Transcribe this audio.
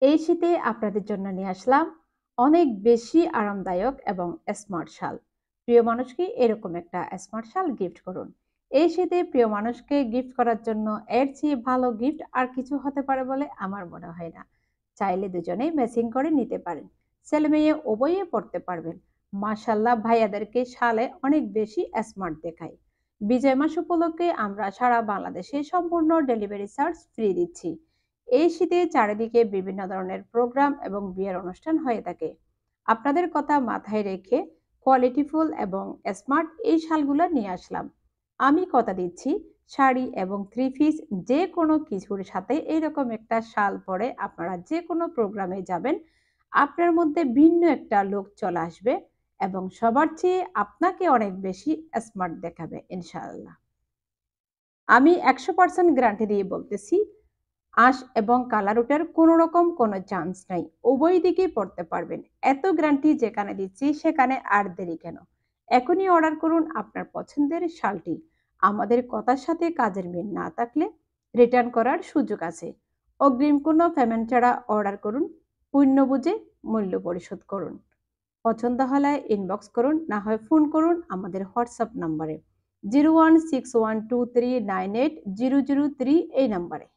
এই শীতে আপনাদের জন্য নিয়ে আসলাম অনেক বেশি আরামদায়ক এবং স্মার্ট শাল। প্রিয় মানুষকে এরকম একটা স্মার্ট শাল গিফট করুন। এই শীতে প্রিয় মানুষকে গিফট করার জন্য এর চেয়ে ভালো গিফট আর কিছু হতে পারে বলে আমার মনে হয় না। চাইলে দুজনেই ম্যাচিং করে নিতে পারেন। ছেলে মেয়ে উভয়ে পড়তে পারবেন। মাশাল্লাহ, ভাইয়াদেরকে শালে অনেক বেশি স্মার্ট দেখায়। বিজয় মাস উপলক্ষে আমরা সারা বাংলাদেশে সম্পূর্ণ ডেলিভারি চার্জ ফ্রি দিচ্ছি। এই শীতে চারিদিকে বিভিন্ন ধরনের প্রোগ্রাম এবং বিয়ের অনুষ্ঠান হয়ে থাকে। আপনাদের কথা মাথায় রেখে কোয়ালিটিফুল এবং স্মার্ট এই শালগুলো নিয়ে আসলাম। আমি কথা দিচ্ছি, শাড়ি এবং থ্রি পিস যে কোনো কিছুর সাথে এইরকম একটা শাল পরে আপনারা যে কোনো প্রোগ্রামে যাবেন, আপনার মধ্যে ভিন্ন একটা লুক চলে আসবে এবং সবার চেয়ে আপনাকে অনেক বেশি স্মার্ট দেখাবে ইনশাআল্লাহ। আমি 100% গ্যারান্টি দিয়ে বলতেছি, আঁশ এবং কালার ওঠার কোনো রকম কোনো চান্স নাই। উভয় দিকেই পড়তে পারবেন। এত গ্যারান্টি যেখানে দিচ্ছি সেখানে আর দেরি কেন? এখনই অর্ডার করুন আপনার পছন্দের শালটি। আমাদের কথার সাথে কাজের মিল না থাকলে রিটার্ন করার সুযোগ আছে। অগ্রিম কোনো পেমেন্ট ছাড়া অর্ডার করুন। পূর্ণ বুঝে মূল্য পরিশোধ করুন। পছন্দ হলে ইনবক্স করুন, না হয় ফোন করুন আমাদের হোয়াটসঅ্যাপ নম্বরে 016123980003 এই নম্বরে।